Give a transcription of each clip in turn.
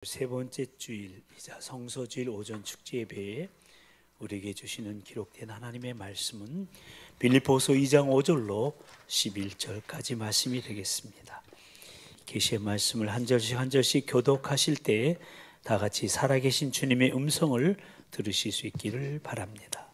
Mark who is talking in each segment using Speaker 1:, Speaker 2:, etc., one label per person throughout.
Speaker 1: 세 번째 주일이자 성서주일 오전 축제 예배에 우리에게 주시는 기록된 하나님의 말씀은 빌립보서 2장 5절로 11절까지 말씀이 되겠습니다. 계시의 말씀을 한 절씩 한 절씩 교독하실 때 다 같이 살아계신 주님의 음성을 들으실 수 있기를 바랍니다.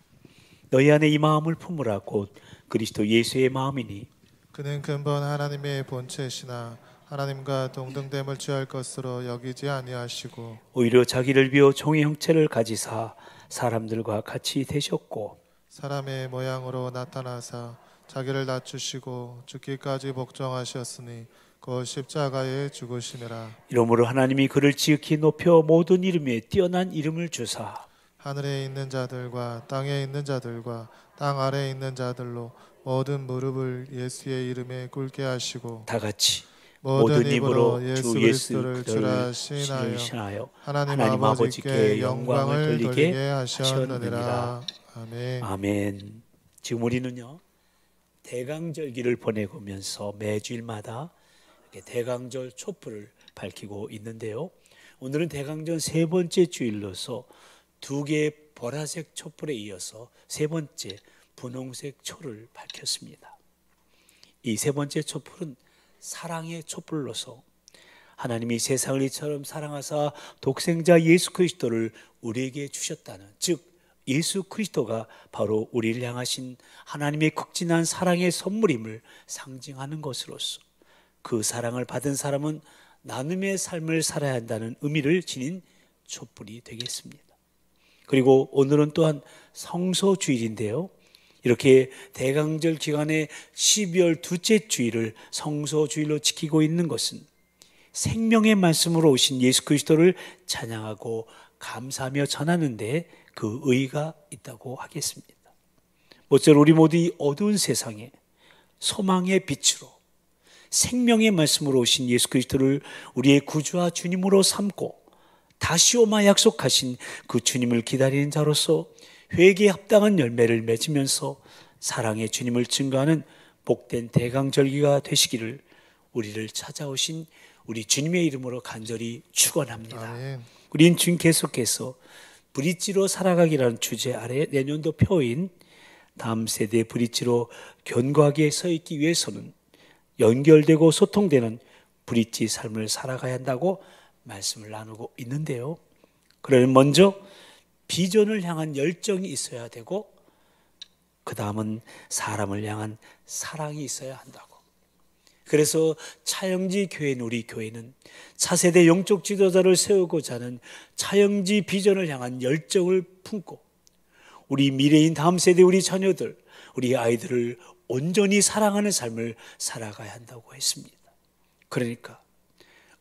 Speaker 1: 너희 안에 이 마음을 품으라 곧 그리스도 예수의 마음이니
Speaker 2: 그는 근본 하나님의 본체시나 하나님과 동등됨을 취할 것으로 여기지 아니하시고
Speaker 1: 오히려 자기를 비워 종의 형체를 가지사 사람들과 같이 되셨고
Speaker 2: 사람의 모양으로 나타나사 자기를 낮추시고 죽기까지 복종하셨으니 곧 십자가에 죽으시니라.
Speaker 1: 이러므로 하나님이 그를 지극히 높여 모든 이름에 뛰어난 이름을 주사
Speaker 2: 하늘에 있는 자들과 땅에 있는 자들과 땅 아래에 있는 자들로 모든 무릎을 예수의 이름에 꿇게 하시고
Speaker 1: 다 같이
Speaker 2: 모든 입으로 예수 그리스도를 주라 시인하여 하나님 아버지께 영광을 돌리게 하셨느니라. 아멘.
Speaker 1: 아멘. 지금 우리는요 대강절기를 보내면서 매주일마다 이렇게 대강절 촛불을 밝히고 있는데요. 오늘은 대강절 세 번째 주일로서 두 개의 보라색 촛불에 이어서 세 번째 분홍색 초를 밝혔습니다. 이 세 번째 촛불은 사랑의 촛불로서 하나님이 세상을 이처럼 사랑하사 독생자 예수 그리스도를 우리에게 주셨다는, 즉 예수 그리스도가 바로 우리를 향하신 하나님의 극진한 사랑의 선물임을 상징하는 것으로서 그 사랑을 받은 사람은 나눔의 삶을 살아야 한다는 의미를 지닌 촛불이 되겠습니다. 그리고 오늘은 또한 성서주일인데요, 이렇게 대강절 기간에 12월 둘째 주일을 성서주일로 지키고 있는 것은 생명의 말씀으로 오신 예수 그리스도를 찬양하고 감사하며 전하는 데 그 의의가 있다고 하겠습니다. 모쪼록 우리 모두 이 어두운 세상에 소망의 빛으로 생명의 말씀으로 오신 예수 그리스도를 우리의 구주와 주님으로 삼고 다시 오마 약속하신 그 주님을 기다리는 자로서 회개에 합당한 열매를 맺으면서 사랑의 주님을 증거하는 복된 대강절기가 되시기를 우리를 찾아오신 우리 주님의 이름으로 간절히 축원합니다.
Speaker 2: 아멘.
Speaker 1: 우린 지금 계속해서 브릿지로 살아가기라는 주제 아래 내년도 표인 다음 세대 브릿지로 견고하게 서 있기 위해서는 연결되고 소통되는 브릿지 삶을 살아가야 한다고 말씀을 나누고 있는데요. 그러면 먼저 비전을 향한 열정이 있어야 되고 그 다음은 사람을 향한 사랑이 있어야 한다고. 그래서 차영지 교회는, 우리 교회는 차세대 영적 지도자를 세우고자 하는 차영지 비전을 향한 열정을 품고 우리 미래인 다음 세대 우리 자녀들, 우리 아이들을 온전히 사랑하는 삶을 살아가야 한다고 했습니다. 그러니까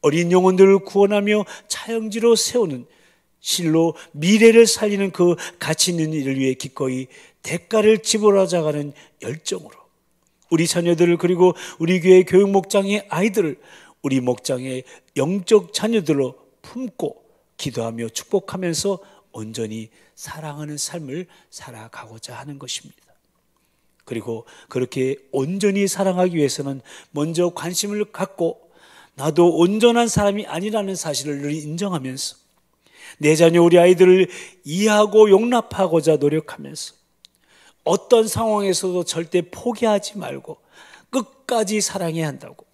Speaker 1: 어린 영혼들을 구원하며 차영지로 세우는 실로 미래를 살리는 그 가치 있는 일을 위해 기꺼이 대가를 지불하자 하는 열정으로 우리 자녀들을, 그리고 우리 교회 교육 목장의 아이들을 우리 목장의 영적 자녀들로 품고 기도하며 축복하면서 온전히 사랑하는 삶을 살아가고자 하는 것입니다. 그리고 그렇게 온전히 사랑하기 위해서는 먼저 관심을 갖고 나도 온전한 사람이 아니라는 사실을 늘 인정하면서 내 자녀 우리 아이들을 이해하고 용납하고자 노력하면서 어떤 상황에서도 절대 포기하지 말고 끝까지 사랑해야 한다고.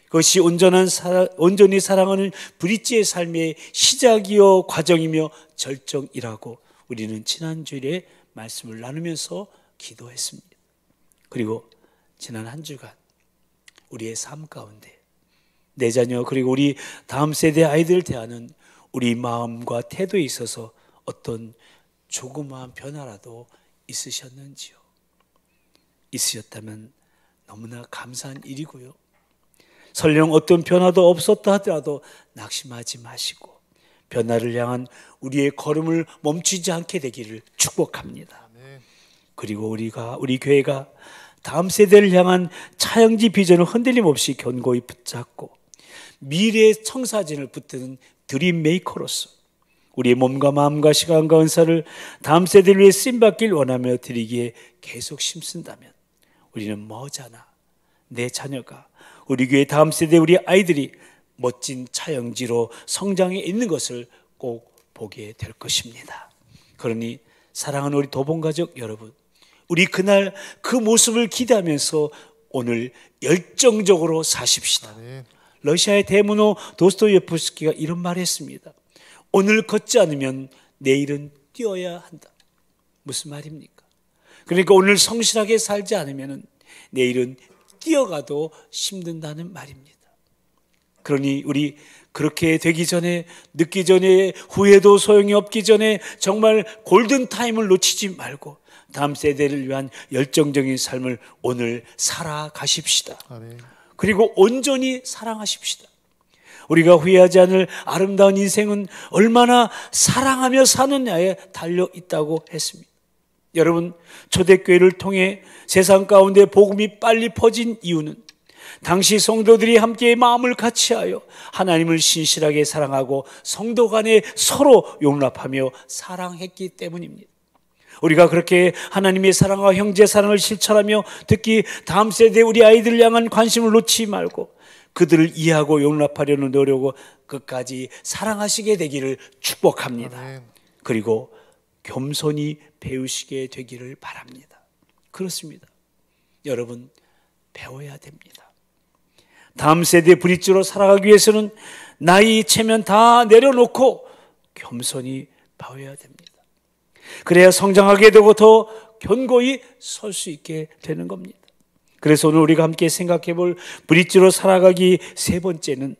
Speaker 1: 그것이 온전히 사랑하는 브릿지의 삶의 시작이요 과정이며 절정이라고 우리는 지난주일에 말씀을 나누면서 기도했습니다. 그리고 지난 한 주간 우리의 삶 가운데 내 자녀 그리고 우리 다음 세대 아이들을 대하는 우리 마음과 태도에 있어서 어떤 조그마한 변화라도 있으셨는지요? 있으셨다면 너무나 감사한 일이고요. 설령 어떤 변화도 없었다 하더라도 낙심하지 마시고 변화를 향한 우리의 걸음을 멈추지 않게 되기를 축복합니다. 그리고 우리 교회가 다음 세대를 향한 차영지 비전을 흔들림 없이 견고히 붙잡고 미래의 청사진을 붙드는 드림 메이커로서 우리의 몸과 마음과 시간과 은사를 다음 세대를 위해 쓰임받길 원하며 드리기에 계속 힘쓴다면 우리는 머지않아 내 자녀가, 우리 교회 다음 세대 우리 아이들이 멋진 차영지로 성장해 있는 것을 꼭 보게 될 것입니다. 그러니 사랑하는 우리 도봉가족 여러분, 우리 그날 그 모습을 기대하면서 오늘 열정적으로 사십시다.
Speaker 2: 아멘.
Speaker 1: 러시아의 대문호 도스토예프스키가 이런 말을 했습니다. 오늘 걷지 않으면 내일은 뛰어야 한다. 무슨 말입니까? 그러니까 오늘 성실하게 살지 않으면 내일은 뛰어가도 힘든다는 말입니다. 그러니 우리 그렇게 되기 전에, 늦기 전에, 후회도 소용이 없기 전에 정말 골든타임을 놓치지 말고 다음 세대를 위한 열정적인 삶을 오늘 살아가십시다.
Speaker 2: 아멘.
Speaker 1: 그리고 온전히 사랑하십시다. 우리가 후회하지 않을 아름다운 인생은 얼마나 사랑하며 사느냐에 달려 있다고 했습니다. 여러분, 초대교회를 통해 세상 가운데 복음이 빨리 퍼진 이유는 당시 성도들이 함께 마음을 같이하여 하나님을 신실하게 사랑하고 성도 간에 서로 용납하며 사랑했기 때문입니다. 우리가 그렇게 하나님의 사랑과 형제 사랑을 실천하며 특히 다음 세대 우리 아이들 향한 관심을 놓지 말고 그들을 이해하고 용납하려는 노력을 끝까지 사랑하시게 되기를 축복합니다.
Speaker 2: 아멘.
Speaker 1: 그리고 겸손히 배우시게 되기를 바랍니다. 그렇습니다. 여러분, 배워야 됩니다. 다음 세대 브릿지로 살아가기 위해서는 나이 체면 다 내려놓고 겸손히 배워야 됩니다. 그래야 성장하게 되고 더 견고히 설 수 있게 되는 겁니다. 그래서 오늘 우리가 함께 생각해 볼 브릿지로 살아가기 세 번째는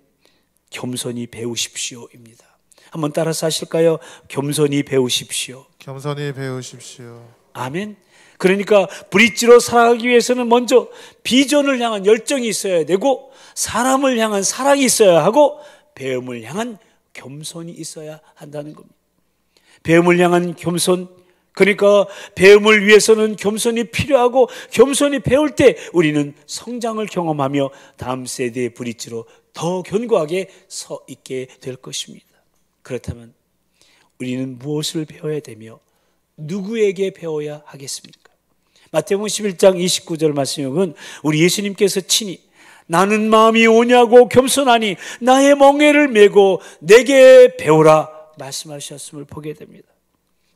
Speaker 1: 겸손히 배우십시오입니다. 한번 따라서 하실까요? 겸손히 배우십시오.
Speaker 2: 겸손히 배우십시오.
Speaker 1: 아멘. 그러니까 브릿지로 살아가기 위해서는 먼저 비전을 향한 열정이 있어야 되고 사람을 향한 사랑이 있어야 하고 배움을 향한 겸손이 있어야 한다는 겁니다. 배움을 향한 겸손, 그러니까 배움을 위해서는 겸손이 필요하고 겸손히 배울 때 우리는 성장을 경험하며 다음 세대의 브릿지로 더 견고하게 서 있게 될 것입니다. 그렇다면 우리는 무엇을 배워야 되며 누구에게 배워야 하겠습니까? 마태복음 11장 29절 말씀은 우리 예수님께서 친히 나는 마음이 오냐고 겸손하니 나의 멍에를 메고 내게 배우라 말씀하셨음을 보게 됩니다.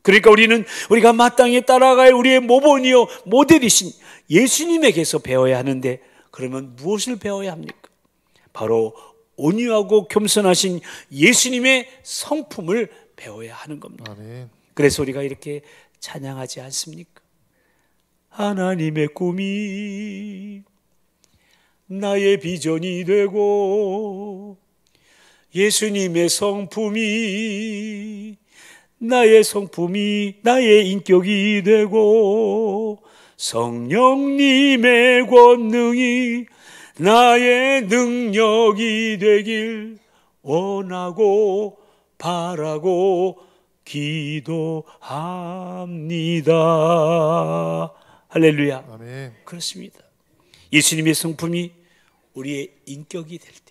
Speaker 1: 그러니까 우리는 우리가 마땅히 따라갈 우리의 모본이요 모델이신 예수님에게서 배워야 하는데 그러면 무엇을 배워야 합니까? 바로 온유하고 겸손하신 예수님의 성품을 배워야 하는 겁니다.
Speaker 2: 아멘.
Speaker 1: 그래서 우리가 이렇게 찬양하지 않습니까? 하나님의 꿈이 나의 비전이 되고 예수님의 성품이 나의 성품이 나의 인격이 되고 성령님의 권능이 나의 능력이 되길 원하고 바라고 기도합니다. 할렐루야.
Speaker 2: 아멘.
Speaker 1: 그렇습니다. 예수님의 성품이 우리의 인격이 될 때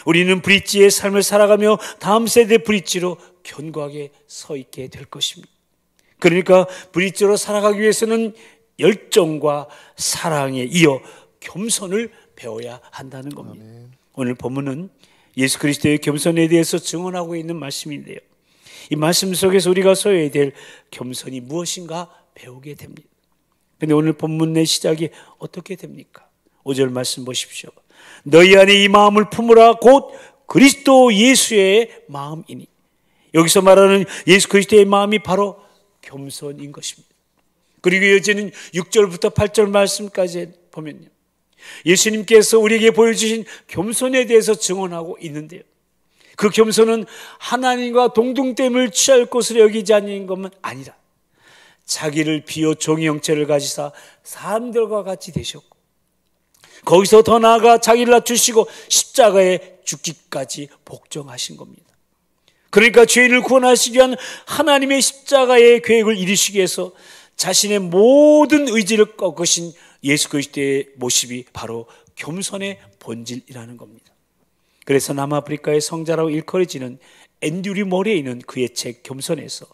Speaker 1: 우리는 브릿지의 삶을 살아가며 다음 세대 브릿지로 견고하게 서 있게 될 것입니다. 그러니까 브릿지로 살아가기 위해서는 열정과 사랑에 이어 겸손을 배워야 한다는 겁니다.
Speaker 2: 아멘.
Speaker 1: 오늘 본문은 예수 그리스도의 겸손에 대해서 증언하고 있는 말씀인데요. 이 말씀 속에서 우리가 써야 될 겸손이 무엇인가 배우게 됩니다. 그런데 오늘 본문의 시작이 어떻게 됩니까? 5절 말씀 보십시오. 너희 안에 이 마음을 품으라 곧 그리스도 예수의 마음이니. 여기서 말하는 예수 그리스도의 마음이 바로 겸손인 것입니다. 그리고 이어지는 6절부터 8절 말씀까지 보면요, 예수님께서 우리에게 보여주신 겸손에 대해서 증언하고 있는데요, 그 겸손은 하나님과 동등됨을 취할 것으로 여기지 않는 것만 아니라 자기를 비워 종의 형체를 가지사 사람들과 같이 되셨고 거기서 더 나아가 자기를 낮추시고 십자가에 죽기까지 복종하신 겁니다. 그러니까 죄인을 구원하시기 위한 하나님의 십자가의 계획을 이루시기 위해서 자신의 모든 의지를 꺾으신 예수 그리스도의 모습이 바로 겸손의 본질이라는 겁니다. 그래서 남아프리카의 성자라고 일컬어지는 앤드류 모레에 있는 그의 책 겸손에서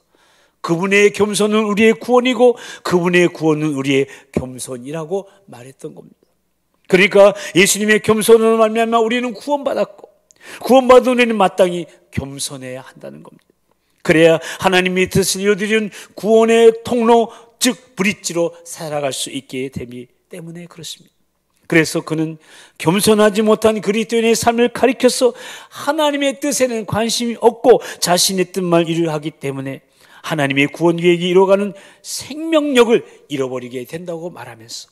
Speaker 1: 그분의 겸손은 우리의 구원이고 그분의 구원은 우리의 겸손이라고 말했던 겁니다. 그러니까 예수님의 겸손으로 말미암아 우리는 구원받았고 구원받은 우리는 마땅히 겸손해야 한다는 겁니다. 그래야 하나님의 뜻을 이루어드리는 구원의 통로, 즉 브릿지로 살아갈 수 있게 되기 때문에 그렇습니다. 그래서 그는 겸손하지 못한 그리스도인의 삶을 가리켜서 하나님의 뜻에는 관심이 없고 자신의 뜻만 이루려 하기 때문에 하나님의 구원 계획이 이루어가는 생명력을 잃어버리게 된다고 말하면서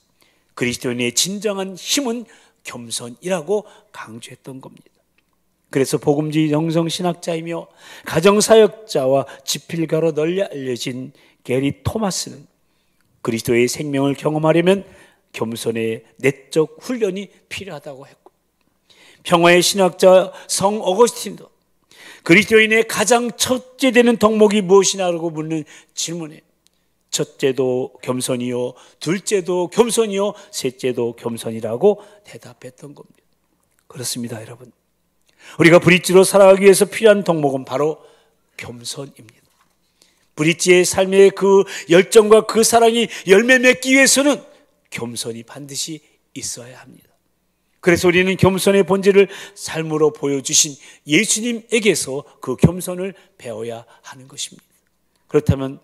Speaker 1: 그리스도인의 진정한 힘은 겸손이라고 강조했던 겁니다. 그래서 복음주의 영성신학자이며 가정사역자와 집필가로 널리 알려진 게리 토마스는 그리스도의 생명을 경험하려면 겸손의 내적 훈련이 필요하다고 했고, 평화의 신학자 성 어거스틴도 그리스도인의 가장 첫째 되는 덕목이 무엇이냐고 묻는 질문에 첫째도 겸손이요, 둘째도 겸손이요, 셋째도 겸손이라고 대답했던 겁니다. 그렇습니다, 여러분. 우리가 브릿지로 살아가기 위해서 필요한 덕목은 바로 겸손입니다. 브릿지의 삶의 그 열정과 그 사랑이 열매 맺기 위해서는 겸손이 반드시 있어야 합니다. 그래서 우리는 겸손의 본질을 삶으로 보여주신 예수님에게서 그 겸손을 배워야 하는 것입니다. 그렇다면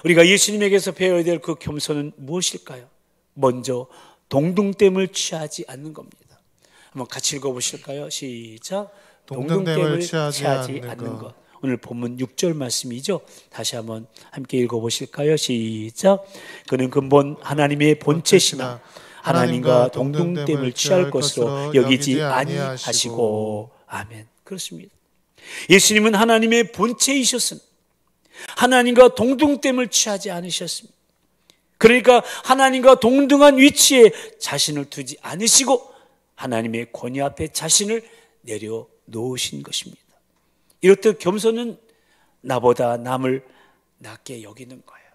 Speaker 1: 우리가 예수님에게서 배워야 될 그 겸손은 무엇일까요? 먼저 동등됨을 취하지 않는 겁니다. 한번 같이 읽어보실까요? 시작. 동등됨을 취하지 않는 것. 오늘 본문 6절 말씀이죠. 다시 한번 함께 읽어보실까요? 시작. 그는 근본 하나님의 본체시나 하나님과 동등됨을 취할 것으로 여기지 아니하시고. 아멘. 그렇습니다. 예수님은 하나님의 본체이셨습니다. 하나님과 동등됨을 취하지 않으셨습니다. 그러니까 하나님과 동등한 위치에 자신을 두지 않으시고 하나님의 권위 앞에 자신을 내려놓으신 것입니다. 이렇듯 겸손은 나보다 남을 낮게 여기는 거예요.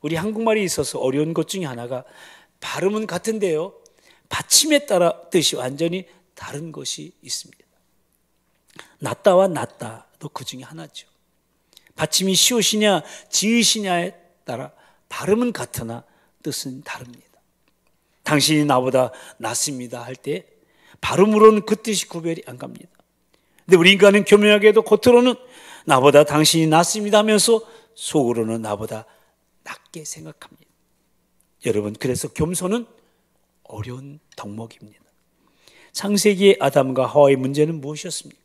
Speaker 1: 우리 한국말에 있어서 어려운 것 중에 하나가 발음은 같은데요, 받침에 따라 뜻이 완전히 다른 것이 있습니다. 낫다와 낫다도 그 중에 하나죠. 받침이 시옷이냐 지읒이냐에 따라 발음은 같으나 뜻은 다릅니다. 당신이 나보다 낫습니다 할 때 발음으로는 그 뜻이 구별이 안 갑니다. 근데 우리 인간은 교묘하게도 겉으로는 나보다 당신이 낫습니다 하면서 속으로는 나보다 낮게 생각합니다. 여러분, 그래서 겸손은 어려운 덕목입니다. 창세기의 아담과 하와의 문제는 무엇이었습니까?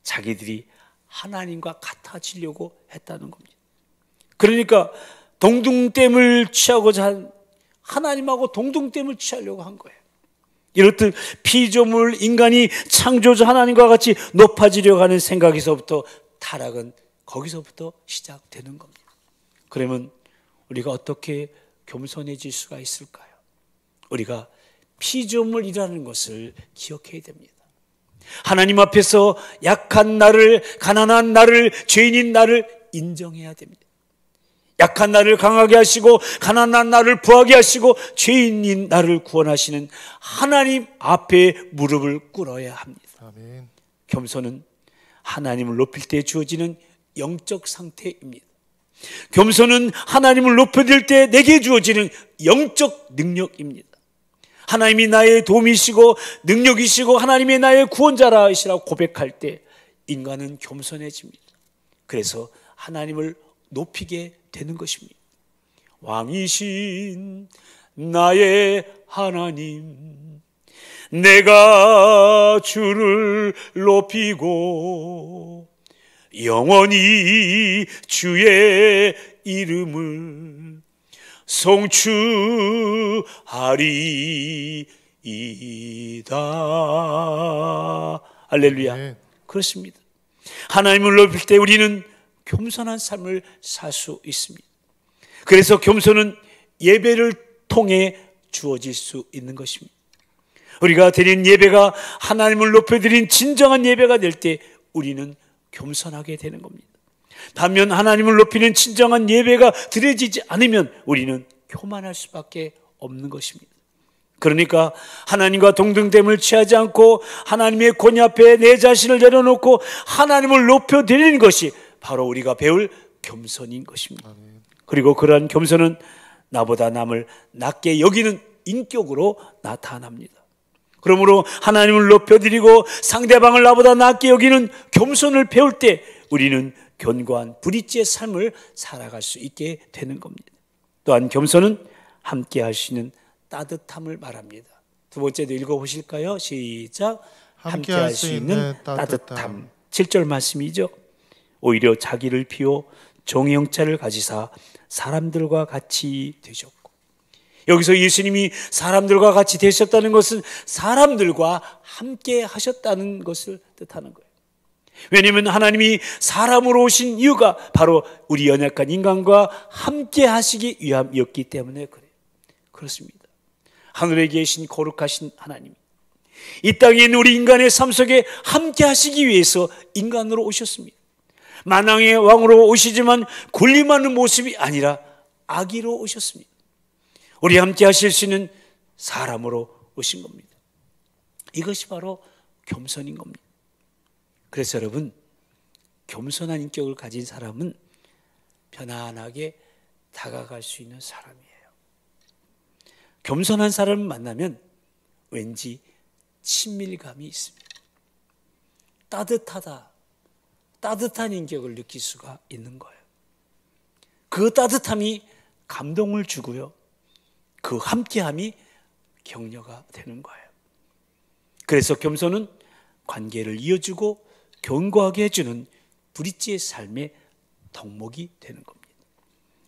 Speaker 1: 자기들이 하나님과 같아지려고 했다는 겁니다. 그러니까 동등됨을 취하고자 한, 하나님하고 동등됨을 취하려고 한 거예요. 이렇듯 피조물 인간이 창조주 하나님과 같이 높아지려고 하는 생각에서부터 타락은 거기서부터 시작되는 겁니다. 그러면 우리가 어떻게 겸손해질 수가 있을까요? 우리가 피조물이라는 것을 기억해야 됩니다. 하나님 앞에서 약한 나를, 가난한 나를, 죄인인 나를 인정해야 됩니다. 약한 나를 강하게 하시고 가난한 나를 부하게 하시고 죄인인 나를 구원하시는 하나님 앞에 무릎을 꿇어야 합니다.
Speaker 2: 아멘.
Speaker 1: 겸손은 하나님을 높일 때 주어지는 영적 상태입니다. 겸손은 하나님을 높여드릴 때 내게 주어지는 영적 능력입니다. 하나님이 나의 도움이시고 능력이시고 하나님이 나의 구원자라시라고 고백할 때 인간은 겸손해집니다. 그래서 하나님을 높이게 되는 것입니다. 왕이신 나의 하나님, 내가 주를 높이고 영원히 주의 이름을 송축하리이다. 할렐루야.
Speaker 2: 네.
Speaker 1: 그렇습니다. 하나님을 높일 때 우리는 겸손한 삶을 살 수 있습니다. 그래서 겸손은 예배를 통해 주어질 수 있는 것입니다. 우리가 드린 예배가 하나님을 높여드린 진정한 예배가 될 때 우리는 겸손하게 되는 겁니다. 반면 하나님을 높이는 진정한 예배가 드려지지 않으면 우리는 교만할 수밖에 없는 것입니다. 그러니까 하나님과 동등됨을 취하지 않고 하나님의 권위 앞에 내 자신을 내려놓고 하나님을 높여드리는 것이 바로 우리가 배울 겸손인 것입니다. 그리고 그러한 겸손은 나보다 남을 낮게 여기는 인격으로 나타납니다. 그러므로 하나님을 높여드리고 상대방을 나보다 낫게 여기는 겸손을 배울 때 우리는 견고한 브릿지의 삶을 살아갈 수 있게 되는 겁니다. 또한 겸손은 함께 할 수 있는 따뜻함을 말합니다. 두 번째도 읽어보실까요? 시작. 함께 할 수 있는 따뜻함. 7절 말씀이죠. 오히려 자기를 비워 종의 형체를 가지사 사람들과 같이 되셨고, 여기서 예수님이 사람들과 같이 되셨다는 것은 사람들과 함께 하셨다는 것을 뜻하는 거예요. 왜냐하면 하나님이 사람으로 오신 이유가 바로 우리 연약한 인간과 함께 하시기 위함이었기 때문에 그래요. 그렇습니다. 하늘에 계신 거룩하신 하나님, 이 땅에 있는 우리 인간의 삶 속에 함께 하시기 위해서 인간으로 오셨습니다. 만왕의 왕으로 오시지만 군림하는 모습이 아니라 아기로 오셨습니다. 우리 함께 하실 수 있는 사람으로 오신 겁니다. 이것이 바로 겸손인 겁니다. 그래서 여러분, 겸손한 인격을 가진 사람은 편안하게 다가갈 수 있는 사람이에요. 겸손한 사람을 만나면 왠지 친밀감이 있습니다. 따뜻한 인격을 느낄 수가 있는 거예요. 그 따뜻함이 감동을 주고요, 그 함께함이 격려가 되는 거예요. 그래서 겸손은 관계를 이어주고 견고하게 해주는 브릿지의 삶의 덕목이 되는 겁니다.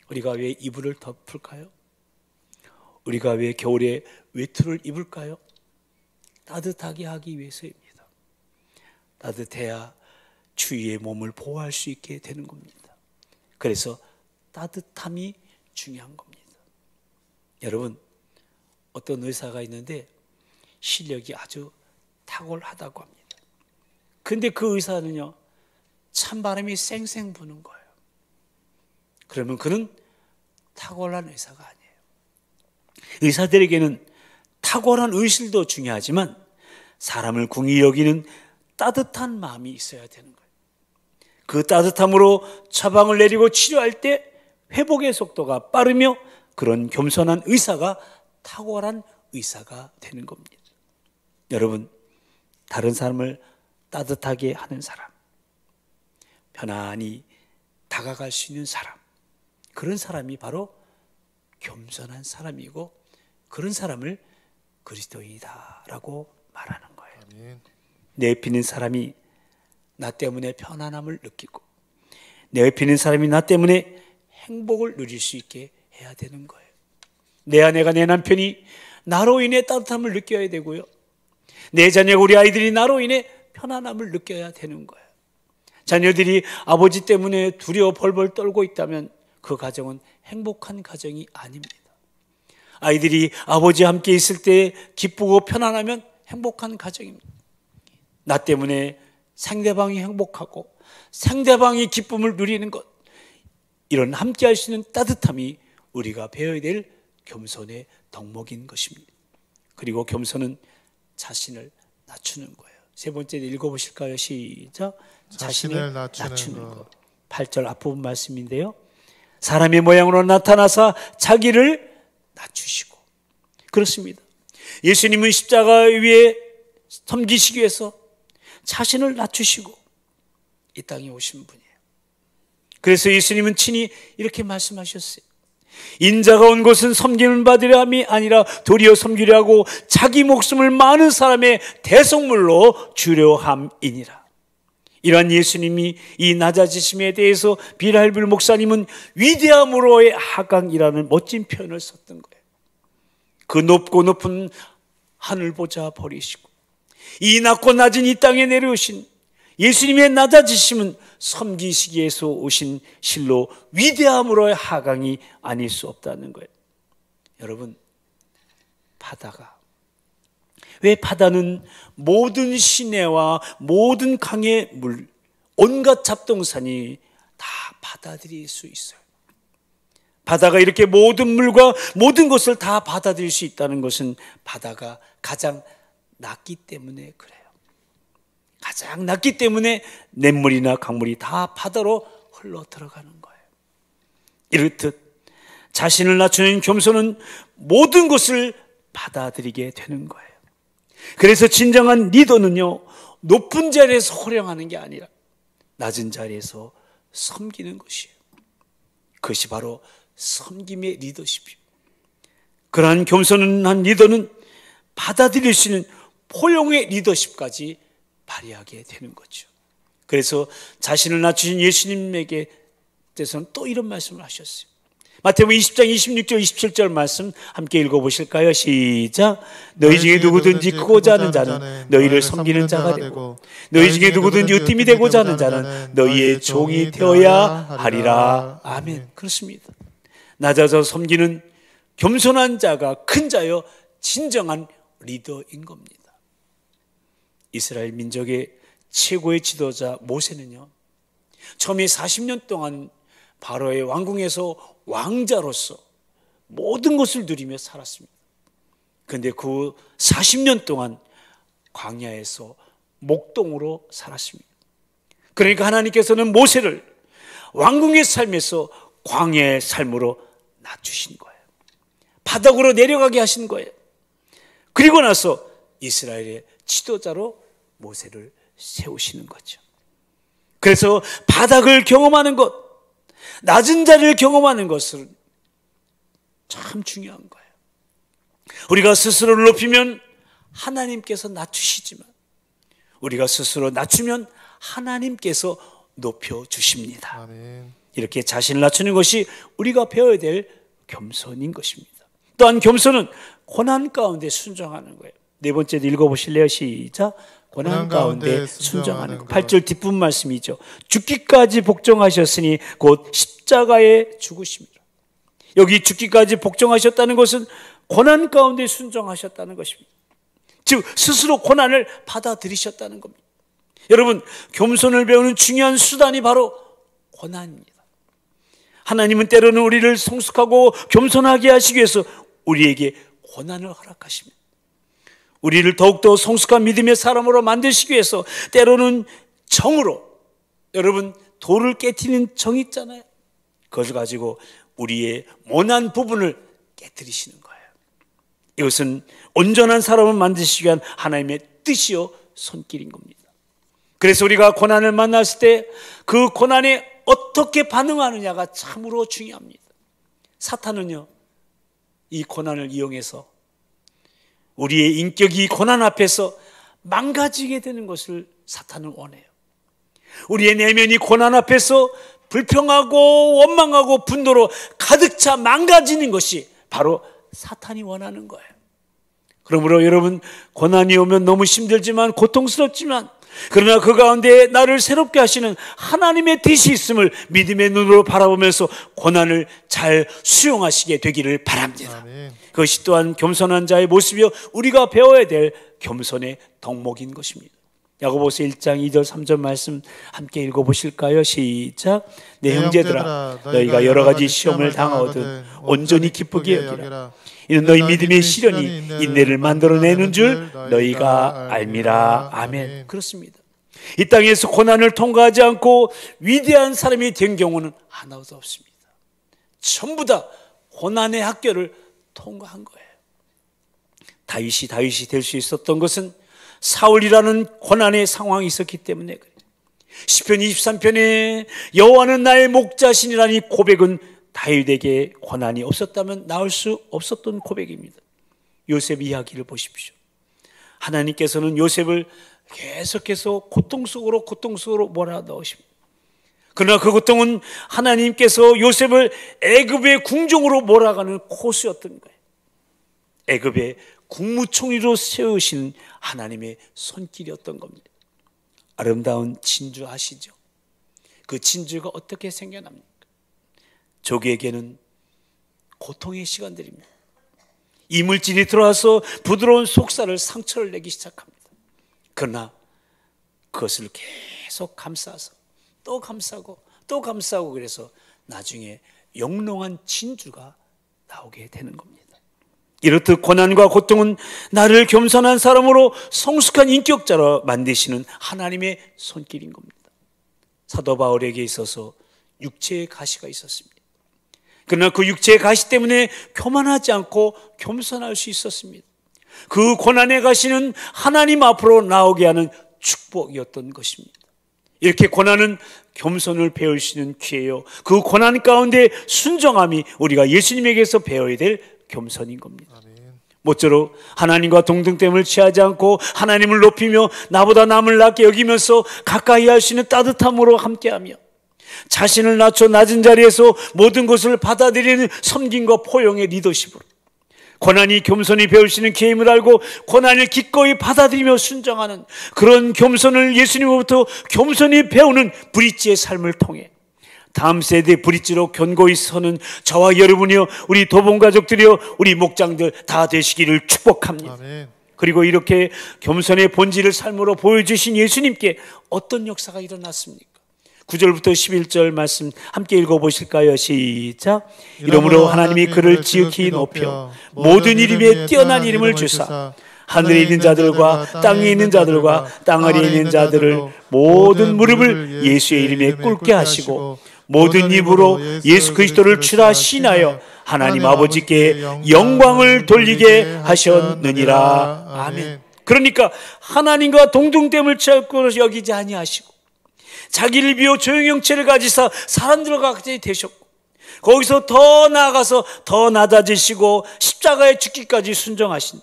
Speaker 1: 우리가 왜 이불을 덮을까요? 우리가 왜 겨울에 외투를 입을까요? 따뜻하게 하기 위해서입니다. 따뜻해야 추위에 몸을 보호할 수 있게 되는 겁니다. 그래서 따뜻함이 중요한 겁니다. 여러분, 어떤 의사가 있는데 실력이 아주 탁월하다고 합니다. 근데 그 의사는요, 찬바람이 쌩쌩 부는 거예요. 그러면 그는 탁월한 의사가 아니에요. 의사들에게는 탁월한 의술도 중요하지만 사람을 궁히 여기는 따뜻한 마음이 있어야 되는 거예요. 그 따뜻함으로 처방을 내리고 치료할 때 회복의 속도가 빠르며 그런 겸손한 의사가 탁월한 의사가 되는 겁니다. 여러분, 다른 사람을 따뜻하게 하는 사람, 편안히 다가갈 수 있는 사람, 그런 사람이 바로 겸손한 사람이고 그런 사람을 그리스도인이다라고 말하는 거예요. 아멘. 내 옆에 있는 사람이 나 때문에 편안함을 느끼고 내 옆에 있는 사람이 나 때문에 행복을 누릴 수 있게 해야 되는 거예요. 내 아내가, 내 남편이 나로 인해 따뜻함을 느껴야 되고요, 내 자녀가, 우리 아이들이 나로 인해 편안함을 느껴야 되는 거예요. 자녀들이 아버지 때문에 두려워 벌벌 떨고 있다면 그 가정은 행복한 가정이 아닙니다. 아이들이 아버지와 함께 있을 때 기쁘고 편안하면 행복한 가정입니다. 나 때문에 상대방이 행복하고 상대방이 기쁨을 누리는 것, 이런 함께 할 수 있는 따뜻함이 우리가 배워야 될 겸손의 덕목인 것입니다. 그리고 겸손은 자신을 낮추는 거예요. 세 번째 읽어보실까요? 시작. 자신을 낮추는 것. 8절 앞부분 말씀인데요, 사람의 모양으로 나타나사 자기를 낮추시고. 그렇습니다. 예수님은 십자가 위에 섬기시기 위해서 자신을 낮추시고 이 땅에 오신 분이에요. 그래서 예수님은 친히 이렇게 말씀하셨어요. 인자가 온 것은 섬김을 받으려 함이 아니라 도리어 섬기려 하고 자기 목숨을 많은 사람의 대속물로 주려 함이니라. 이러한 예수님이 이 낮아지심에 대해서 비랄불 목사님은 위대함으로의 하강이라는 멋진 표현을 썼던 거예요. 그 높고 높은 하늘 보자 버리시고 이 낮고 낮은 이 땅에 내려오신 예수님의 낮아지심은 섬기시기에서 오신 실로 위대함으로의 하강이 아닐 수 없다는 거예요. 여러분, 왜 바다는 모든 시내와 모든 강의 물, 온갖 잡동산이 다 받아들일 수 있어요. 바다가 이렇게 모든 물과 모든 것을 다 받아들일 수 있다는 것은 바다가 가장 낮기 때문에 그래요. 가장 낮기 때문에 냇물이나 강물이 다 바다로 흘러 들어가는 거예요. 이렇듯 자신을 낮추는 겸손은 모든 것을 받아들이게 되는 거예요. 그래서 진정한 리더는요, 높은 자리에서 호령하는 게 아니라 낮은 자리에서 섬기는 것이에요. 그것이 바로 섬김의 리더십이에요. 그러한 겸손한 리더는 받아들일 수 있는 포용의 리더십까지 발휘하게 되는 거죠. 그래서 자신을 낮추신 예수님에게 대해서는 또 이런 말씀을 하셨어요. 마태복음 20장 26절 27절 말씀 함께 읽어보실까요? 시작. 너희 중에 누구든지 크고자 하는 자는 너희를 섬기는 자가 되고 너희 중에 누구든지 으뜸이 되고자 하는 자는 너희의 종이 되어야 하리라. 아멘. 그렇습니다. 낮아서 섬기는 겸손한 자가 큰 자여 진정한 리더인 겁니다. 이스라엘 민족의 최고의 지도자 모세는요, 처음에 40년 동안 바로의 왕궁에서 왕자로서 모든 것을 누리며 살았습니다. 그런데 그 40년 동안 광야에서 목동으로 살았습니다. 그러니까 하나님께서는 모세를 왕궁의 삶에서 광야의 삶으로 낮추신 거예요. 바닥으로 내려가게 하신 거예요. 그리고 나서 이스라엘의 지도자로 모세를 세우시는 거죠. 그래서 바닥을 경험하는 것, 낮은 자리를 경험하는 것은 참 중요한 거예요. 우리가 스스로를 높이면 하나님께서 낮추시지만 우리가 스스로 낮추면 하나님께서 높여주십니다.
Speaker 2: 아멘.
Speaker 1: 이렇게 자신을 낮추는 것이 우리가 배워야 될 겸손인 것입니다. 또한 겸손은 고난 가운데 순종하는 거예요. 네 번째도 읽어보실래요? 시작. 고난 가운데 순종하는 것. 8절 뒷부분 말씀이죠. 죽기까지 복종하셨으니 곧 십자가에 죽으십니다. 여기 죽기까지 복종하셨다는 것은 고난 가운데 순종하셨다는 것입니다. 즉 스스로 고난을 받아들이셨다는 겁니다. 여러분, 겸손을 배우는 중요한 수단이 바로 고난입니다. 하나님은 때로는 우리를 성숙하고 겸손하게 하시기 위해서 우리에게 고난을 허락하십니다. 우리를 더욱더 성숙한 믿음의 사람으로 만드시기 위해서 때로는 정으로, 여러분 돌을 깨트리는 정 있잖아요. 그것을 가지고 우리의 모난 부분을 깨트리시는 거예요. 이것은 온전한 사람을 만드시기 위한 하나님의 뜻이요 손길인 겁니다. 그래서 우리가 고난을 만났을 때 그 고난에 어떻게 반응하느냐가 참으로 중요합니다. 사탄은요, 이 고난을 이용해서 우리의 인격이 고난 앞에서 망가지게 되는 것을 사탄은 원해요. 우리의 내면이 고난 앞에서 불평하고 원망하고 분노로 가득 차 망가지는 것이 바로 사탄이 원하는 거예요. 그러므로 여러분, 고난이 오면 너무 힘들지만 고통스럽지만 그러나 그 가운데 나를 새롭게 하시는 하나님의 뜻이 있음을 믿음의 눈으로 바라보면서 고난을 잘 수용하시게 되기를 바랍니다.
Speaker 2: 아멘.
Speaker 1: 그것이 또한 겸손한 자의 모습이요 우리가 배워야 될 겸손의 덕목인 것입니다. 야고보서 1장 2절 3절 말씀 함께 읽어보실까요? 시작. 내 형제들아, 너희가 여러 가지 시험을 당하거든 온전히 기쁘게 여기라. 이는 너희 믿음의 시련이 인내를 만들어내는 줄 너희가 알미라. 아멘. 그렇습니다. 이 땅에서 고난을 통과하지 않고 위대한 사람이 된 경우는 하나도 없습니다. 전부 다 고난의 학교를 통과한 거예요. 다윗이 될 수 있었던 것은 사울이라는 고난의 상황이 있었기 때문에 그래요. 시편 23편에 여호와는 나의 목자시니라는 이 고백은 다윗에게 고난이 없었다면 나올 수 없었던 고백입니다. 요셉 이야기를 보십시오. 하나님께서는 요셉을 계속해서 고통 속으로 몰아넣으십니다. 그러나 그 고통은 하나님께서 요셉을 애굽의 궁정으로 몰아가는 코스였던 거예요. 애굽의 국무총리로 세우신 하나님의 손길이었던 겁니다. 아름다운 진주 아시죠? 그 진주가 어떻게 생겨납니까? 조개에게는 고통의 시간들입니다. 이물질이 들어와서 부드러운 속살을 상처를 내기 시작합니다. 그러나 그것을 계속 감싸서 또 감싸고 또 감싸고 그래서 나중에 영롱한 진주가 나오게 되는 겁니다. 이렇듯 고난과 고통은 나를 겸손한 사람으로 성숙한 인격자로 만드시는 하나님의 손길인 겁니다. 사도 바울에게 있어서 육체의 가시가 있었습니다. 그러나 그 육체의 가시 때문에 교만하지 않고 겸손할 수 있었습니다. 그 고난에 가시는 하나님 앞으로 나오게 하는 축복이었던 것입니다. 이렇게 고난은 겸손을 배울 수 있는 기회요, 그 고난 가운데 순종함이 우리가 예수님에게서 배워야 될 겸손인 겁니다. 모쪼록 하나님과 동등됨을 취하지 않고 하나님을 높이며 나보다 남을 낮게 여기면서 가까이 할 수 있는 따뜻함으로 함께하며 자신을 낮춰 낮은 자리에서 모든 것을 받아들이는 섬김과 포용의 리더십으로 고난이 겸손히 배울 수 있는 기회임을 알고 고난을 기꺼이 받아들이며 순종하는 그런 겸손을 예수님으로부터 겸손히 배우는 브릿지의 삶을 통해 다음 세대 브릿지로 견고히 서는 저와 여러분이요, 우리 도봉 가족들이요, 우리 목장들 다 되시기를 축복합니다.
Speaker 2: 아멘.
Speaker 1: 그리고 이렇게 겸손의 본질을 삶으로 보여주신 예수님께 어떤 역사가 일어났습니까? 9절부터 11절 말씀 함께 읽어보실까요? 시작. 이러므로 하나님이 그를 지극히 높여 모든 이름에 뛰어난 이름을 주사 하늘에 있는 자들과 땅에 있는 자들과 땅 아래에 있는 자들을 모든 무릎을 예수의 이름에 꿇게 하시고 모든 입으로 예수 그리스도를 주라 시인하여 하나님 아버지께 영광을 돌리게 하셨느니라. 아멘. 그러니까 하나님과 동등됨을 취할 것으로 여기지 아니하시고 자기를 비워 조용 형체를 가지사 사람들과 같이 되셨고 거기서 더 나아가서 더 낮아지시고 십자가에 죽기까지 순종하신,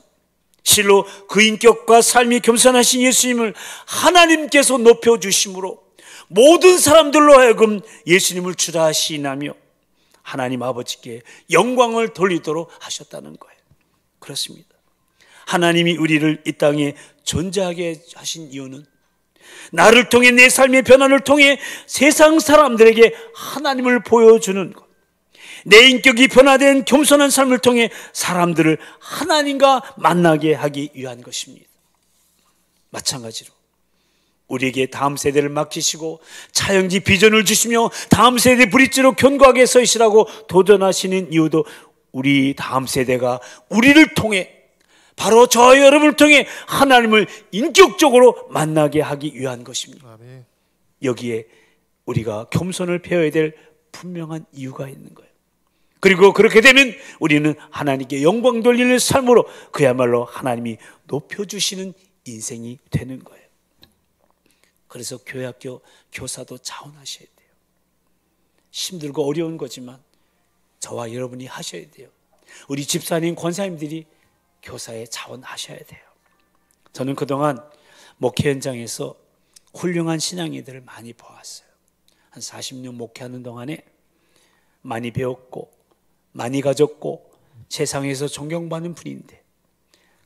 Speaker 1: 실로 그 인격과 삶이 겸손하신 예수님을 하나님께서 높여주심으로 모든 사람들로 하여금 예수님을 주라 시인하며 하나님 아버지께 영광을 돌리도록 하셨다는 거예요. 그렇습니다. 하나님이 우리를 이 땅에 존재하게 하신 이유는 나를 통해, 내 삶의 변화를 통해 세상 사람들에게 하나님을 보여주는 것, 내 인격이 변화된 겸손한 삶을 통해 사람들을 하나님과 만나게 하기 위한 것입니다. 마찬가지로 우리에게 다음 세대를 맡기시고 차영지 비전을 주시며 다음 세대 브릿지로 견고하게 서시라고 도전하시는 이유도 우리 다음 세대가 우리를 통해, 바로 저 여러분을 통해 하나님을 인격적으로 만나게 하기 위한 것입니다.
Speaker 2: 아멘.
Speaker 1: 여기에 우리가 겸손을 배워야 될 분명한 이유가 있는 거예요. 그리고 그렇게 되면 우리는 하나님께 영광 돌리는 삶으로 그야말로 하나님이 높여주시는 인생이 되는 거예요. 그래서 교회학교 교사도 자원하셔야 돼요. 힘들고 어려운 거지만 저와 여러분이 하셔야 돼요. 우리 집사님, 권사님들이 교사에 자원하셔야 돼요. 저는 그동안 목회 현장에서 훌륭한 신앙인들을 많이 보았어요. 한 40년 목회하는 동안에 많이 배웠고 많이 가졌고 세상에서 존경받는 분인데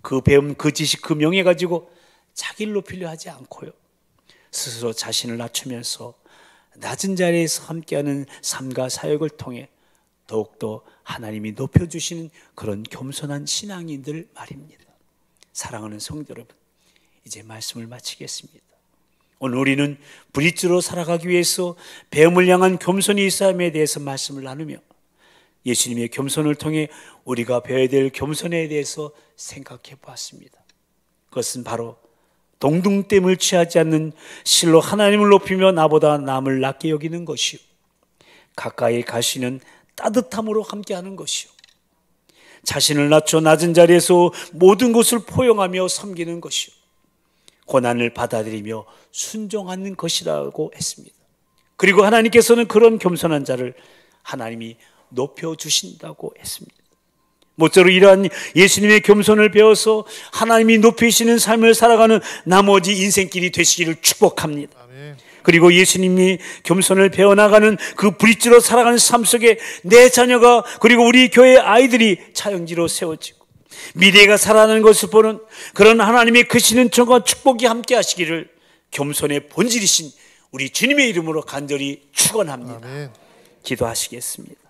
Speaker 1: 그 배움, 그 지식, 그 명예 가지고 자기를 높이려 하지 않고요, 스스로 자신을 낮추면서 낮은 자리에서 함께하는 삶과 사역을 통해 더욱더 하나님이 높여주시는 그런 겸손한 신앙인들 말입니다. 사랑하는 성도 여러분, 이제 말씀을 마치겠습니다. 오늘 우리는 브릿지로 살아가기 위해서 배움을 향한 겸손이 있어야 함에 대해서 말씀을 나누며 예수님의 겸손을 통해 우리가 배워야 될 겸손에 대해서 생각해 보았습니다. 그것은 바로 동등됨을 취하지 않는 실로 하나님을 높이며 나보다 남을 낮게 여기는 것이요, 가까이 가시는 따뜻함으로 함께하는 것이요, 자신을 낮춰 낮은 자리에서 모든 것을 포용하며 섬기는 것이요, 고난을 받아들이며 순종하는 것이라고 했습니다. 그리고 하나님께서는 그런 겸손한 자를 하나님이 높여주신다고 했습니다. 모쪼록 이러한 예수님의 겸손을 배워서 하나님이 높이시는 삶을 살아가는 나머지 인생길이 되시기를 축복합니다.
Speaker 2: 아멘.
Speaker 1: 그리고 예수님이 겸손을 배워나가는 그 브릿지로 살아가는 삶 속에 내 자녀가, 그리고 우리 교회 아이들이 차영지로 세워지고 미래가 살아나는 것을 보는 그런 하나님의 크시는 정과 축복이 함께 하시기를 겸손의 본질이신 우리 주님의 이름으로 간절히 축원합니다.
Speaker 2: 아멘.
Speaker 1: 기도하시겠습니다.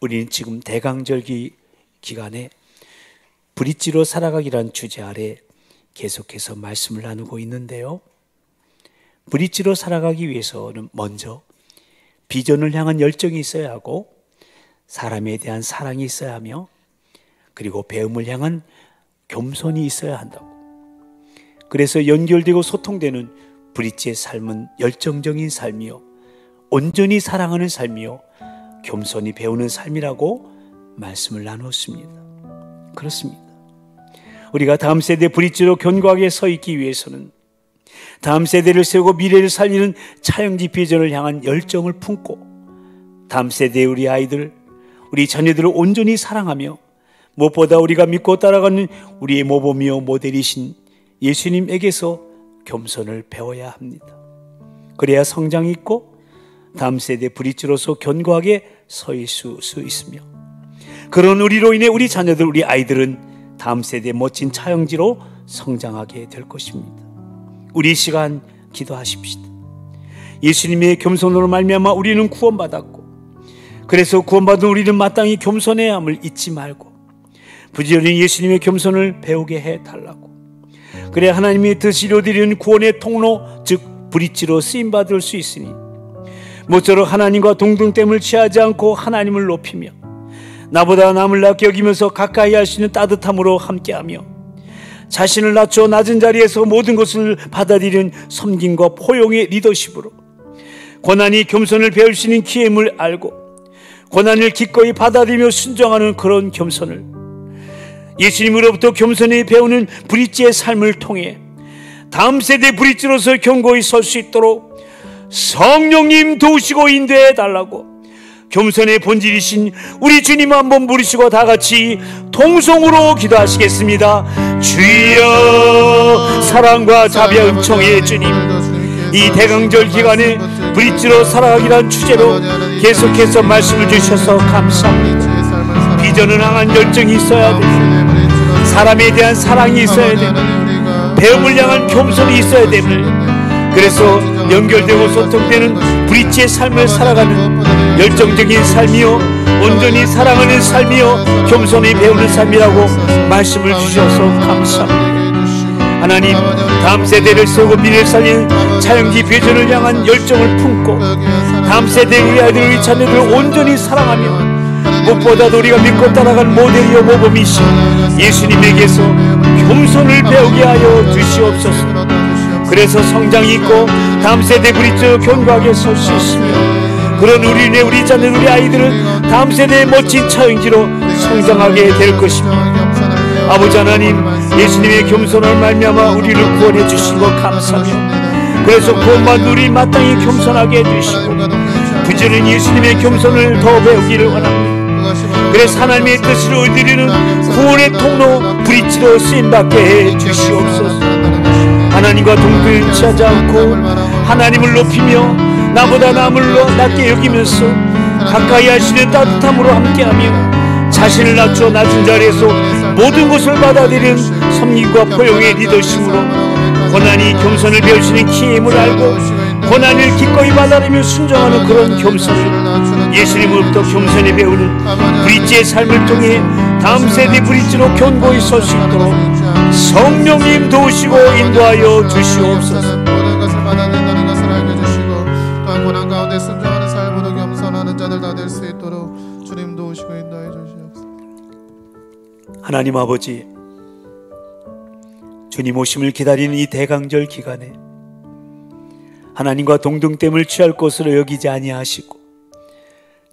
Speaker 1: 우리는 지금 대강절기 기간에 브릿지로 살아가기란 주제 아래 계속해서 말씀을 나누고 있는데요, 브릿지로 살아가기 위해서는 먼저 비전을 향한 열정이 있어야 하고 사람에 대한 사랑이 있어야 하며 그리고 배움을 향한 겸손이 있어야 한다고. 그래서 연결되고 소통되는 브릿지의 삶은 열정적인 삶이요, 온전히 사랑하는 삶이요, 겸손히 배우는 삶이라고 말씀을 나누었습니다. 그렇습니다. 우리가 다음 세대 브릿지로 견고하게 서 있기 위해서는 다음 세대를 세우고 미래를 살리는 차영지 비전을 향한 열정을 품고 다음 세대의 우리 아이들, 우리 자녀들을 온전히 사랑하며 무엇보다 우리가 믿고 따라가는 우리의 모범이요 모델이신 예수님에게서 겸손을 배워야 합니다. 그래야 성장이 있고 다음 세대 브릿지로서 견고하게 서 있을 수 있으며 그런 우리로 인해 우리 자녀들, 우리 아이들은 다음 세대의 멋진 차영지로 성장하게 될 것입니다. 우리 이 시간 기도하십시다. 예수님의 겸손으로 말미암아 우리는 구원받았고 그래서 구원받은 우리는 마땅히 겸손해야 함을 잊지 말고 부지런히 예수님의 겸손을 배우게 해달라고, 그래야 하나님의 뜻을 이루어드리는 구원의 통로 즉 브릿지로 쓰임받을 수 있으니 모쪼록 하나님과 동등됨을 취하지 않고 하나님을 높이며 나보다 남을 낮게 여기면서 가까이 할 수 있는 따뜻함으로 함께하며 자신을 낮춰 낮은 자리에서 모든 것을 받아들이는 섬김과 포용의 리더십으로 고난이 겸손을 배울 수 있는 기회임을 알고 고난을 기꺼이 받아들이며 순종하는 그런 겸손을, 예수님으로부터 겸손히 배우는 브릿지의 삶을 통해 다음 세대 브릿지로서 견고히 설 수 있도록 성령님 도우시고 인도해 달라고 겸손의 본질이신 우리 주님 한번 부르시고 다 같이 통성으로 기도하시겠습니다. 주여, 사랑과 자비와 은총의 주님, 이 대강절 기간에 브릿지로 살아가기란 주제로 계속해서 말씀을 주셔서 감사합니다. 비전을 향한 열정이 있어야 됩니다. 사람에 대한 사랑이 있어야 됩니다. 배움을 향한 겸손이 있어야 됩니다. 그래서 연결되고 소통되는 브릿지의 삶을 살아가는 열정적인 삶이요, 온전히 사랑하는 삶이요, 겸손히 배우는 삶이라고 말씀을 주셔서 감사합니다. 하나님, 다음 세대를 세우고 미래를 살리는 차영지 비전을 향한 열정을 품고 다음 세대 우리 아이들, 우리 자녀들을 온전히 사랑하며 무엇보다도 우리가 믿고 따라간 모델이요 모범이신 예수님에게서 겸손을 배우게 하여 주시옵소서. 그래서 성장이 있고 다음 세대 브릿지로 견고하게 설 수 있으며 그런 우리네 우리 자녀 우리 아이들은 다음 세대의 멋진 차영지로 성장하게 될 것입니다. 아버지 하나님, 예수님의 겸손을 말미암아 우리를 구원해 주신 것 감사하며 그래서 구원받은 우리 마땅히 겸손하게 해주시고 부지런히 예수님의 겸손을 더 배우기를 원합니다. 그래서 하나님의 뜻을 이루어드리는 구원의 통로 브릿지로 쓰임받게 해 주시옵소서. 하나님과 동등을 취하지 않고 하나님을 높이며 나보다 남을 낮게 여기면서 가까이 하시는 따뜻함으로 함께하며 자신을 낮춰 낮은 자리에서 모든 것을 받아들이는 섬김과 포용의 리더십으로 고난이 겸손을 배우시는 기회임을 알고 고난을 기꺼이 받아들이며 순종하는 그런 겸손을 예수님으로부터 겸손히 배우는 브릿지의 삶을 통해 다음 세대 브릿지로 견고히 설 수 있도록 성령님 도우시고 인도하여 주시옵소서.
Speaker 2: 모든 것을 받아들인다는 것을 알게 해주시고 또한 고난 가운데 순종하는 삶으로 겸손하는 자들 다 될 수 있도록 주님 도우시고 인도하여 주시옵소서.
Speaker 1: 하나님 아버지, 주님 오심을 기다리는 이 대강절 기간에 하나님과 동등됨을 취할 것으로 여기지 아니하시고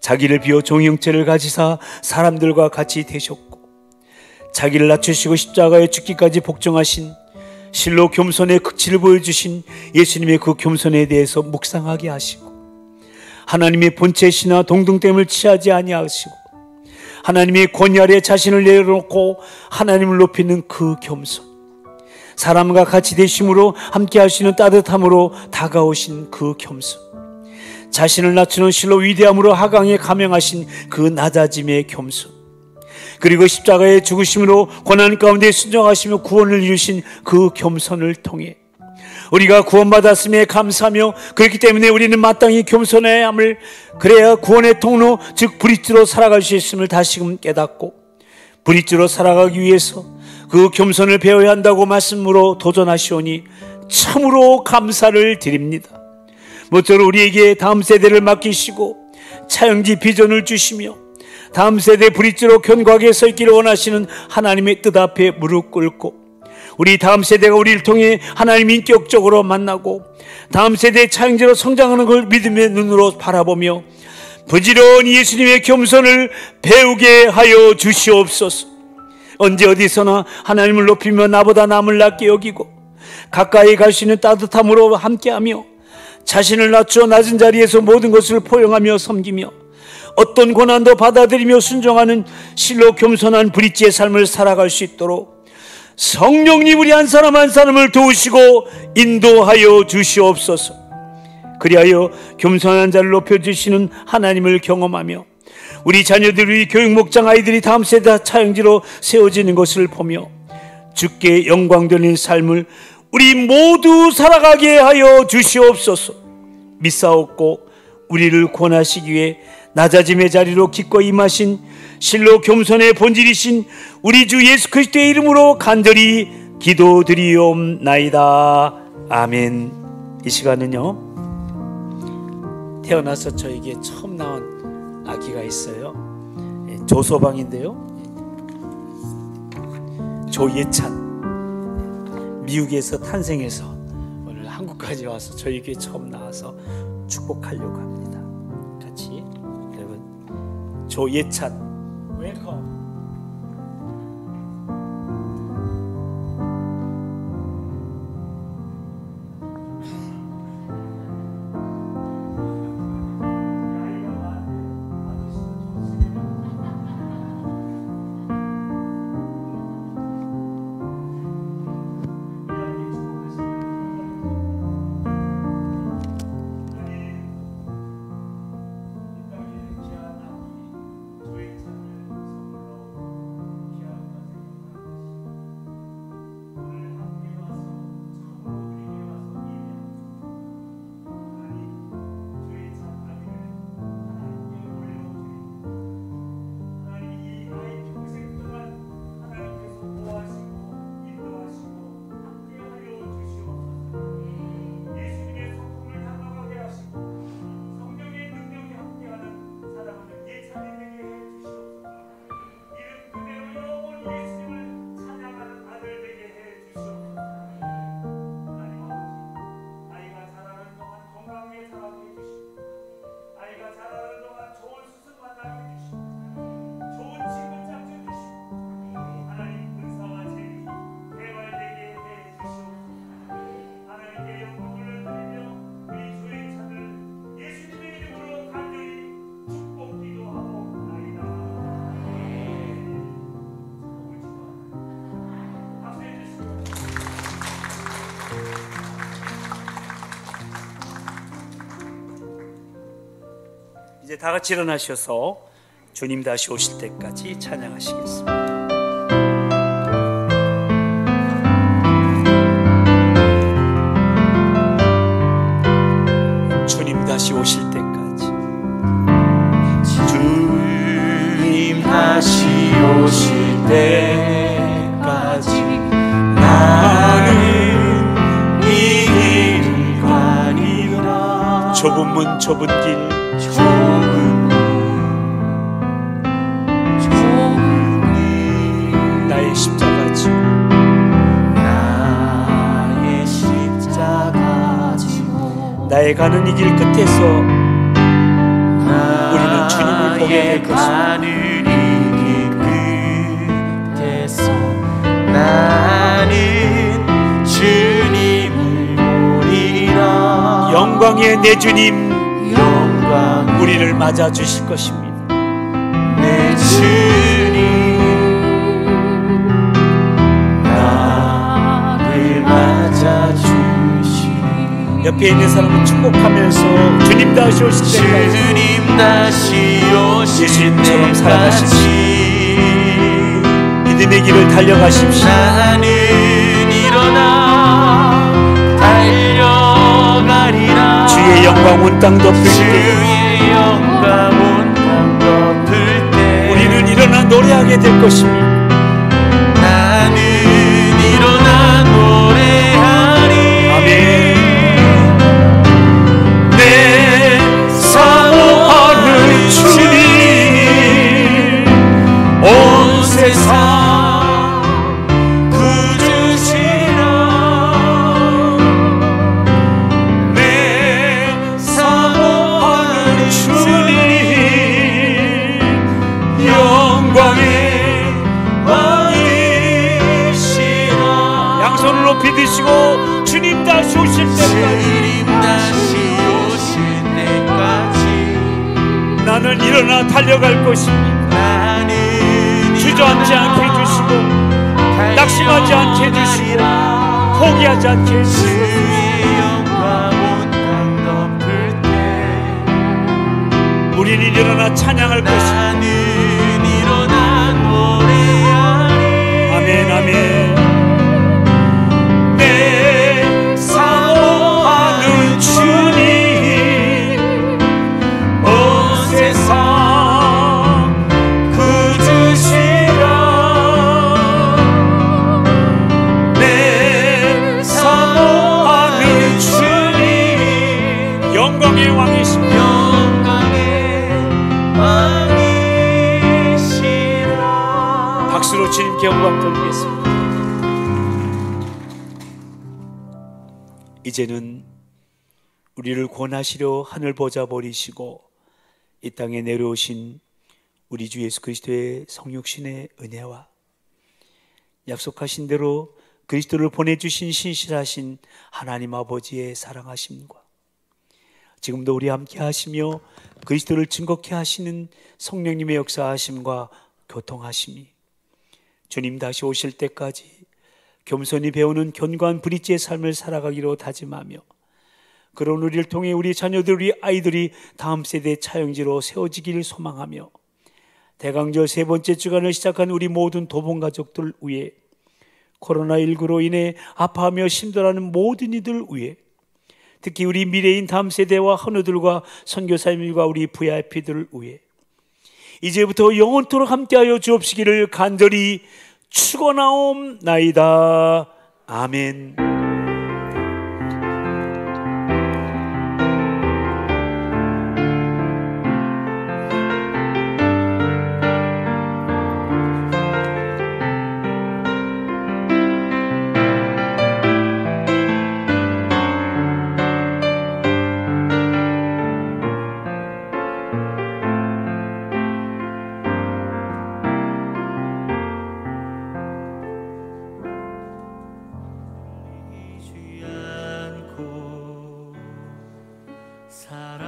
Speaker 1: 자기를 비워 종형체를 가지사 사람들과 같이 되셨고 자기를 낮추시고 십자가에 죽기까지 복종하신 실로 겸손의 극치를 보여주신 예수님의 그 겸손에 대해서 묵상하게 하시고 하나님의 본체시나 동등됨을 취하지 아니하시고 하나님의 권위 아래 자신을 내려놓고 하나님을 높이는 그 겸손, 사람과 같이 되심으로 함께 하시는 따뜻함으로 다가오신 그 겸손, 자신을 낮추는 실로 위대함으로 하강에 감행하신 그 낮아짐의 겸손, 그리고 십자가의 죽으심으로 고난 가운데 순종하시며 구원을 이루신 그 겸손을 통해 우리가 구원받았음에 감사하며 그렇기 때문에 우리는 마땅히 겸손해야 함을, 그래야 구원의 통로 즉 브릿지로 살아갈 수 있음을 다시금 깨닫고 브릿지로 살아가기 위해서 그 겸손을 배워야 한다고 말씀으로 도전하시오니 참으로 감사를 드립니다. 모쪼록 우리에게 다음 세대를 맡기시고 차영지 비전을 주시며 다음 세대 브릿지로 견고하게 서 있기를 원하시는 하나님의 뜻 앞에 무릎 꿇고 우리 다음 세대가 우리를 통해 하나님 인격적으로 만나고 다음 세대의 차영지로 성장하는 걸 믿음의 눈으로 바라보며 부지런히 예수님의 겸손을 배우게 하여 주시옵소서. 언제 어디서나 하나님을 높이며 나보다 남을 낮게 여기고 가까이 갈 수 있는 따뜻함으로 함께하며 자신을 낮춰 낮은 자리에서 모든 것을 포용하며 섬기며 어떤 고난도 받아들이며 순종하는 실로 겸손한 브릿지의 삶을 살아갈 수 있도록 성령님 우리 한 사람 한 사람을 도우시고 인도하여 주시옵소서. 그리하여 겸손한 자를 높여주시는 하나님을 경험하며 우리 자녀들이 교육 목장 아이들이 다음 세대 차영지로 세워지는 것을 보며 주께 영광 돌리는 삶을 우리 모두 살아가게 하여 주시옵소서. 믿사옵고 우리를 구원하시기 위해 낮아짐의 자리로 기꺼이 임하신 실로 겸손의 본질이신 우리 주 예수 그리스도의 이름으로 간절히 기도드리옵나이다. 아멘. 이 시간은요, 태어나서 저에게 처음 나온 아기가 있어요. 조소방인데요, 조예찬. 미국에서 탄생해서 오늘 한국까지 와서 저희 교회 처음 나와서 축복하려고 합니다. 같이 여러분, 조예찬 웰컴. 이제 다 같이 일어나셔서 주님 다시 오실 때까지 찬양하시겠습니다. 주님 다시 오실 때까지,
Speaker 3: 주님 다시 오실 때까지 나는 이 길을 가리라.
Speaker 1: 좁은 문 좁은 길, 나의 십자가 지고 나의 가는 이 길 끝에서 우리는 주님을 보게 될 것입니다.
Speaker 3: 나는 주님을 보리라.
Speaker 1: 영광의 내 주님 우리를 맞아 주실 것입니다.
Speaker 3: 내 주님 나를 맞아 주시.
Speaker 1: 옆에 있는 사람은 축복하면서 주님 다시 오실 때까지,
Speaker 3: 주님 다시 오실
Speaker 1: 예수님처럼 살아가십시오.
Speaker 3: 때까지
Speaker 1: 믿음의 길을 달려가십시오.
Speaker 3: 나는 일어나 달려가리라.
Speaker 1: 주의 영광 온 땅 덮을 때,
Speaker 3: 주의 영광 온 땅 덮을 때
Speaker 1: 우리는 일어나 노래하게 될 것입니다.
Speaker 3: 나는 일어나 노래하리.
Speaker 1: 아멘.
Speaker 3: 내 사모하는 주님 온 세상 구주시라. 내 사모하는 주님 영광의
Speaker 1: 일어나 달려갈 것입니다.
Speaker 3: 나는
Speaker 1: 주저앉지 않게 해주시고 낙심하지 않게 해주시고 포기하지 않게 해주시고
Speaker 3: 주의 영광 온 땅 덮을 때
Speaker 1: 우리는 일어나 찬양할 것입니다.
Speaker 3: 나는 일어나 노래하리.
Speaker 1: 아멘 아멘.
Speaker 3: 내 사모하는 주님 온 세상 굳으시라. 내 사모하는 주님
Speaker 1: 영광의 왕이십니다.
Speaker 3: 영광의 왕이시라.
Speaker 1: 박수로 주님께 영광 돌리겠습니다. 이제는 우리를 구원하시려 하늘 보좌 버리시고 이 땅에 내려오신 우리 주 예수 그리스도의 성육신의 은혜와 약속하신 대로 그리스도를 보내주신 신실하신 하나님 아버지의 사랑하심과 지금도 우리 함께 하시며 그리스도를 증거케 하시는 성령님의 역사하심과 교통하심이 주님 다시 오실 때까지 겸손히 배우는 견고한 브릿지의 삶을 살아가기로 다짐하며 그런 우리를 통해 우리 자녀들, 우리 아이들이 다음 세대의 차영지로 세워지기를 소망하며 대강절 세 번째 주간을 시작한 우리 모든 도봉가족들 위해 코로나19로 인해 아파하며 힘들어하는 모든 이들 위해 특히 우리 미래인 다음 세대와 헌우들과 선교사님들과 우리 VIP들을 위해 이제부터 영원토록 함께하여 주옵시기를 간절히 축원하옵나이다. 아멘.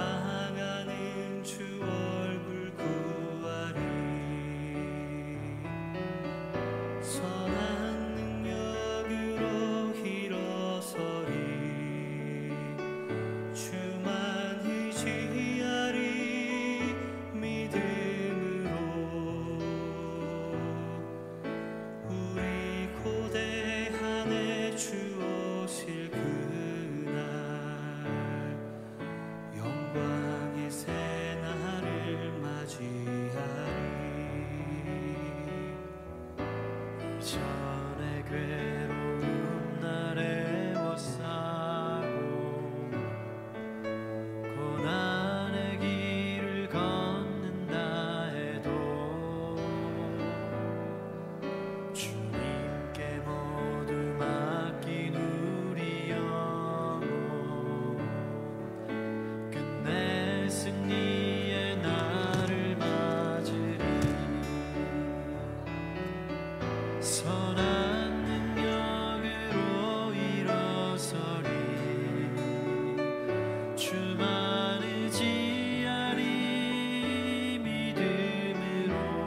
Speaker 3: 사랑하는 주 얼굴 구하리. 선한 능력으로 일어서리. 주만 의지하리. 믿음으로 우리 고대한에 주 오실 그날 영광의 새날을 맞이하리. 이전의 괴로운 날에 애워싸고 고난의 길을 걷는다 해도 주님께 모두 맡긴 우리 영혼 끝내 승리의 날을 맞으리. 선한 능력으로 일어서리. 주만 의지하리. 믿음으로